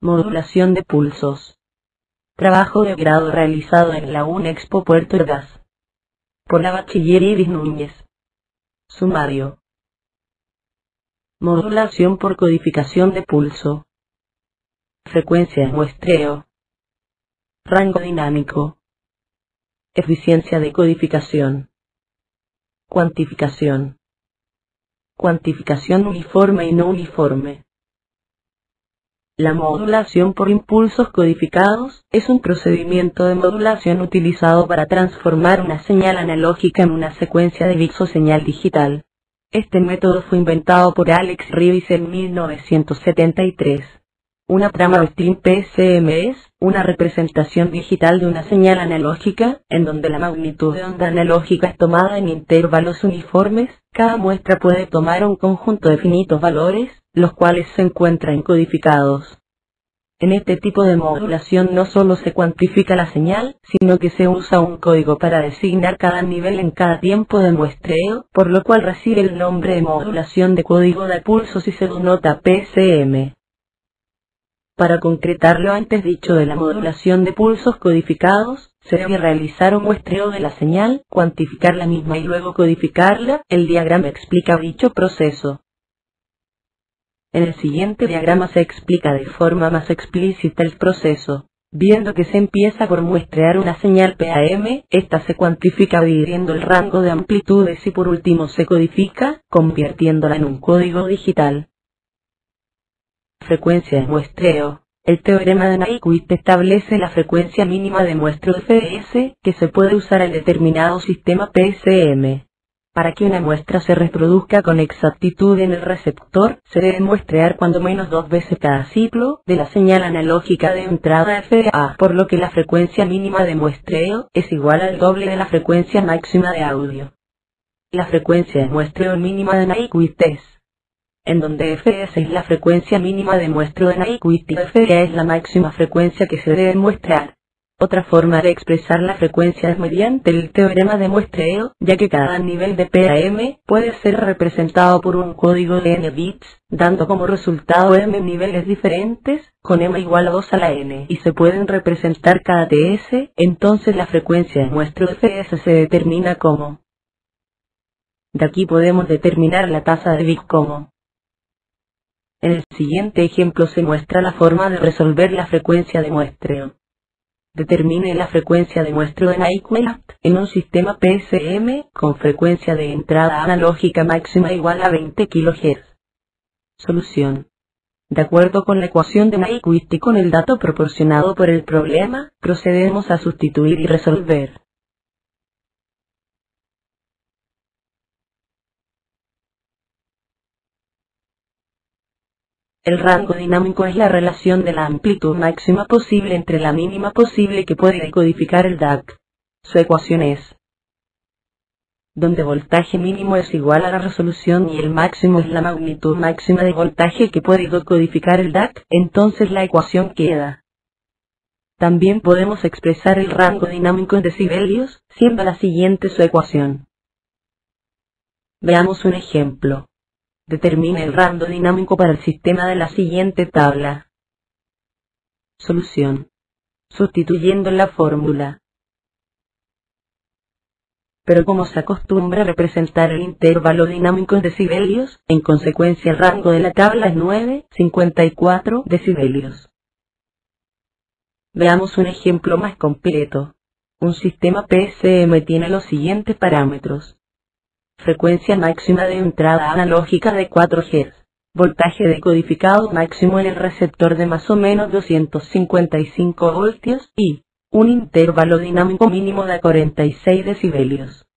Modulación de pulsos. Trabajo de grado realizado en la UNEXPO Puerto Ordaz. Por la bachiller Iris Núñez. Sumario. Modulación por codificación de pulso. Frecuencia de muestreo. Rango dinámico. Eficiencia de codificación. Cuantificación. Cuantificación uniforme y no uniforme. La modulación por impulsos codificados es un procedimiento de modulación utilizado para transformar una señal analógica en una secuencia de bits o señal digital. Este método fue inventado por Alex Reeves en 1973. Una trama o stream PSM es una representación digital de una señal analógica, en donde la magnitud de onda analógica es tomada en intervalos uniformes. Cada muestra puede tomar un conjunto de finitos valores, los cuales se encuentran codificados. En este tipo de modulación no solo se cuantifica la señal, sino que se usa un código para designar cada nivel en cada tiempo de muestreo, por lo cual recibe el nombre de modulación de código de pulsos y se denota PSM. Para concretar lo antes dicho de la modulación de pulsos codificados, se debe realizar un muestreo de la señal, cuantificar la misma y luego codificarla. El diagrama explica dicho proceso. En el siguiente diagrama se explica de forma más explícita el proceso. Viendo que se empieza por muestrear una señal PAM, esta se cuantifica dividiendo el rango de amplitudes y por último se codifica, convirtiéndola en un código digital. Frecuencia de muestreo. El teorema de Nyquist establece la frecuencia mínima de muestreo FS, que se puede usar en determinado sistema PSM. Para que una muestra se reproduzca con exactitud en el receptor, se debe muestrear cuando menos 2 veces cada ciclo de la señal analógica de entrada FA, por lo que la frecuencia mínima de muestreo es igual al doble de la frecuencia máxima de audio. La frecuencia de muestreo mínima de Nyquist es, en donde Fs es la frecuencia mínima de muestreo de Nyquist y Fa es la máxima frecuencia que se debe muestrear. Otra forma de expresar la frecuencia es mediante el teorema de muestreo, ya que cada nivel de PAM puede ser representado por un código de n bits, dando como resultado m niveles diferentes, con m igual a 2 a la n, y se pueden representar cada ts, entonces la frecuencia de muestreo Fs se determina como. De aquí podemos determinar la tasa de bits como. En el siguiente ejemplo se muestra la forma de resolver la frecuencia de muestreo. Determine la frecuencia de muestreo de Nyquist en un sistema PSM con frecuencia de entrada analógica máxima igual a 20 kHz. Solución. De acuerdo con la ecuación de Nyquist y con el dato proporcionado por el problema, procedemos a sustituir y resolver. El rango dinámico es la relación de la amplitud máxima posible entre la mínima posible que puede decodificar el DAC. Su ecuación es, donde voltaje mínimo es igual a la resolución y el máximo es la magnitud máxima de voltaje que puede decodificar el DAC, entonces la ecuación queda. También podemos expresar el rango dinámico en decibelios, siendo la siguiente su ecuación. Veamos un ejemplo. Determine el rango dinámico para el sistema de la siguiente tabla. Solución. Sustituyendo la fórmula. Pero como se acostumbra a representar el intervalo dinámico en decibelios, en consecuencia el rango de la tabla es 9,54 decibelios. Veamos un ejemplo más completo. Un sistema PSM tiene los siguientes parámetros. Frecuencia máxima de entrada analógica de 4 Hz. Voltaje decodificado máximo en el receptor de más o menos 255 voltios y un intervalo dinámico mínimo de 46 decibelios.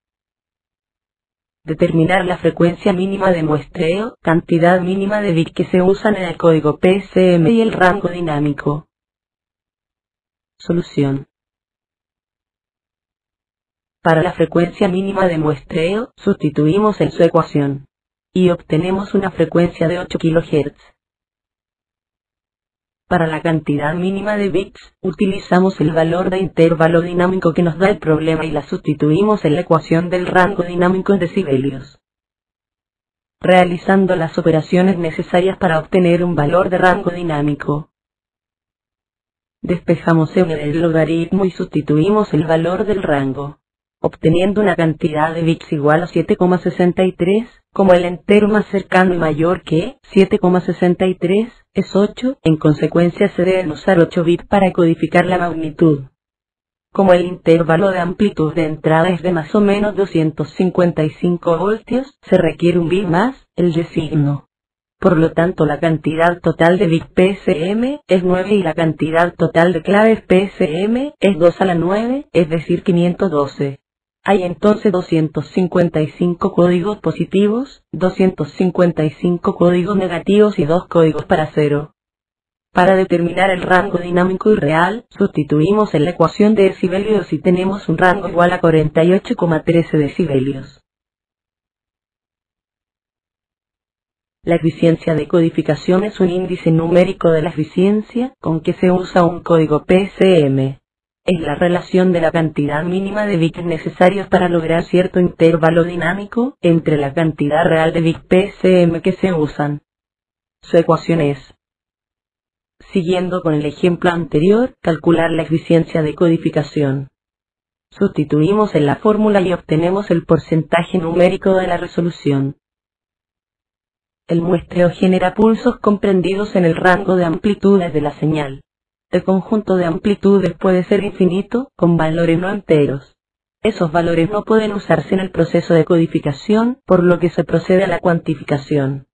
Determinar la frecuencia mínima de muestreo, cantidad mínima de bits que se usan en el código PSM y el rango dinámico. Solución. Para la frecuencia mínima de muestreo, sustituimos en su ecuación. Y obtenemos una frecuencia de 8 kHz. Para la cantidad mínima de bits, utilizamos el valor de intervalo dinámico que nos da el problema y la sustituimos en la ecuación del rango dinámico en decibelios. Realizando las operaciones necesarias para obtener un valor de rango dinámico. Despejamos n del logaritmo y sustituimos el valor del rango, obteniendo una cantidad de bits igual a 7,63, como el entero más cercano y mayor que 7,63 es 8, en consecuencia se deben usar 8 bits para codificar la magnitud. Como el intervalo de amplitud de entrada es de más o menos 255 voltios, se requiere un bit más, el de signo. Por lo tanto la cantidad total de bits PSM es 9 y la cantidad total de claves PSM es 2 a la 9, es decir 512. Hay entonces 255 códigos positivos, 255 códigos negativos y 2 códigos para cero. Para determinar el rango dinámico y real, sustituimos en la ecuación de decibelios y tenemos un rango igual a 48,13 decibelios. La eficiencia de codificación es un índice numérico de la eficiencia con que se usa un código PSM. Es la relación de la cantidad mínima de bits necesarios para lograr cierto intervalo dinámico entre la cantidad real de bits PSM que se usan. Su ecuación es: siguiendo con el ejemplo anterior, calcular la eficiencia de codificación. Sustituimos en la fórmula y obtenemos el porcentaje numérico de la resolución. El muestreo genera pulsos comprendidos en el rango de amplitudes de la señal. El conjunto de amplitudes puede ser infinito, con valores no enteros. Esos valores no pueden usarse en el proceso de codificación, por lo que se procede a la cuantificación.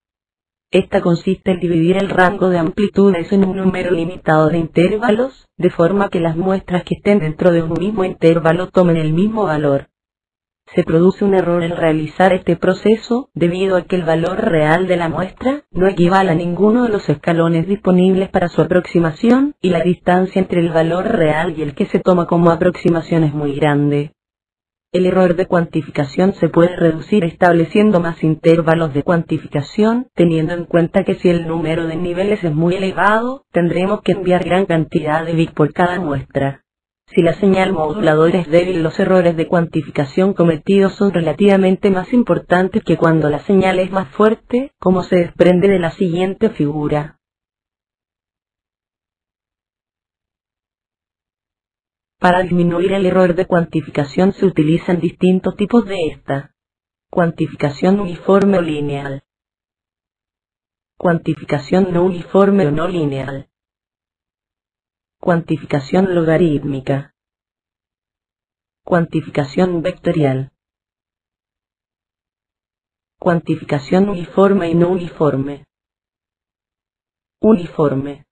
Esta consiste en dividir el rango de amplitudes en un número limitado de intervalos, de forma que las muestras que estén dentro de un mismo intervalo tomen el mismo valor. Se produce un error al realizar este proceso, debido a que el valor real de la muestra no equivale a ninguno de los escalones disponibles para su aproximación, y la distancia entre el valor real y el que se toma como aproximación es muy grande. El error de cuantificación se puede reducir estableciendo más intervalos de cuantificación, teniendo en cuenta que si el número de niveles es muy elevado, tendremos que enviar gran cantidad de bits por cada muestra. Si la señal moduladora es débil, los errores de cuantificación cometidos son relativamente más importantes que cuando la señal es más fuerte, como se desprende de la siguiente figura. Para disminuir el error de cuantificación se utilizan distintos tipos de esta. Cuantificación uniforme o lineal. Cuantificación no uniforme o no lineal. Cuantificación logarítmica. Cuantificación vectorial. Cuantificación uniforme y no uniforme. Uniforme.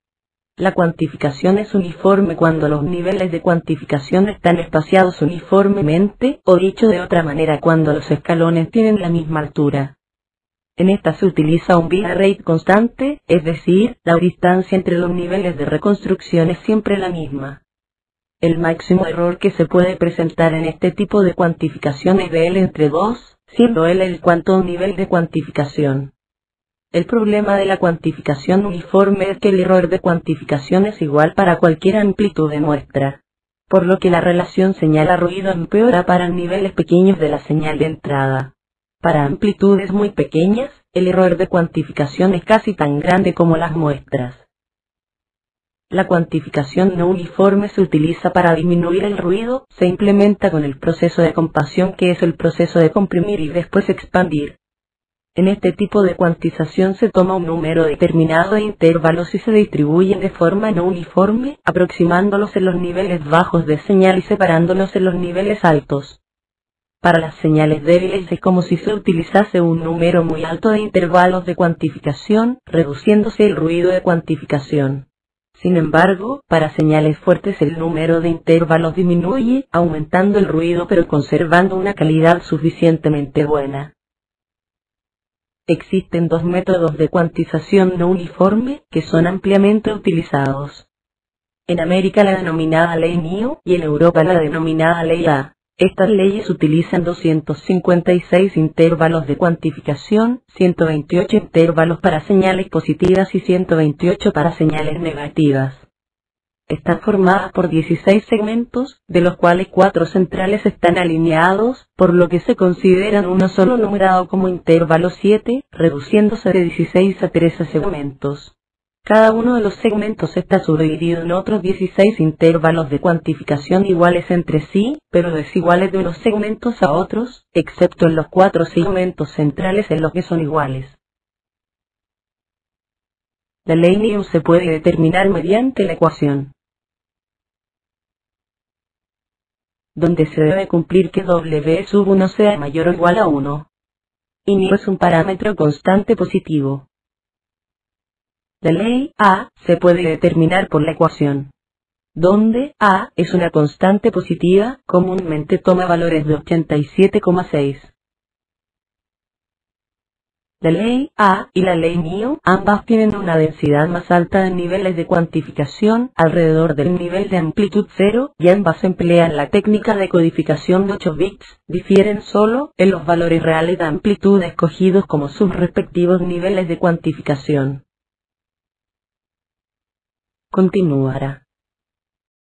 La cuantificación es uniforme cuando los niveles de cuantificación están espaciados uniformemente, o dicho de otra manera, cuando los escalones tienen la misma altura. En esta se utiliza un bitrate constante, es decir, la distancia entre los niveles de reconstrucción es siempre la misma. El máximo error que se puede presentar en este tipo de cuantificación es de L entre 2, siendo L el cuanto nivel de cuantificación. El problema de la cuantificación uniforme es que el error de cuantificación es igual para cualquier amplitud de muestra, por lo que la relación señal-ruido empeora para niveles pequeños de la señal de entrada. Para amplitudes muy pequeñas, el error de cuantificación es casi tan grande como las muestras. La cuantificación no uniforme se utiliza para disminuir el ruido, se implementa con el proceso de compasión, que es el proceso de comprimir y después expandir. En este tipo de cuantización se toma un número determinado de intervalos y se distribuyen de forma no uniforme, aproximándolos en los niveles bajos de señal y separándolos en los niveles altos. Para las señales débiles es como si se utilizase un número muy alto de intervalos de cuantificación, reduciéndose el ruido de cuantificación. Sin embargo, para señales fuertes el número de intervalos disminuye, aumentando el ruido pero conservando una calidad suficientemente buena. Existen dos métodos de cuantización no uniforme que son ampliamente utilizados. En América la denominada ley Mio y en Europa la denominada ley A. Estas leyes utilizan 256 intervalos de cuantificación, 128 intervalos para señales positivas y 128 para señales negativas. Están formadas por 16 segmentos, de los cuales 4 centrales están alineados, por lo que se consideran uno solo numerado como intervalo 7, reduciéndose de 16 a 13 segmentos. Cada uno de los segmentos está subdividido en otros 16 intervalos de cuantificación iguales entre sí, pero desiguales de unos segmentos a otros, excepto en los 4 segmentos centrales en los que son iguales. La ley Newton se puede determinar mediante la ecuación, donde se debe cumplir que W sub 1 sea mayor o igual a 1. Y Newton es un parámetro constante positivo. La ley A se puede determinar por la ecuación, donde A es una constante positiva, comúnmente toma valores de 87,6. La ley A y la ley Newton ambas tienen una densidad más alta en niveles de cuantificación, alrededor del nivel de amplitud 0, y ambas emplean la técnica de codificación de 8 bits, difieren solo en los valores reales de amplitud escogidos como sus respectivos niveles de cuantificación. Continuará.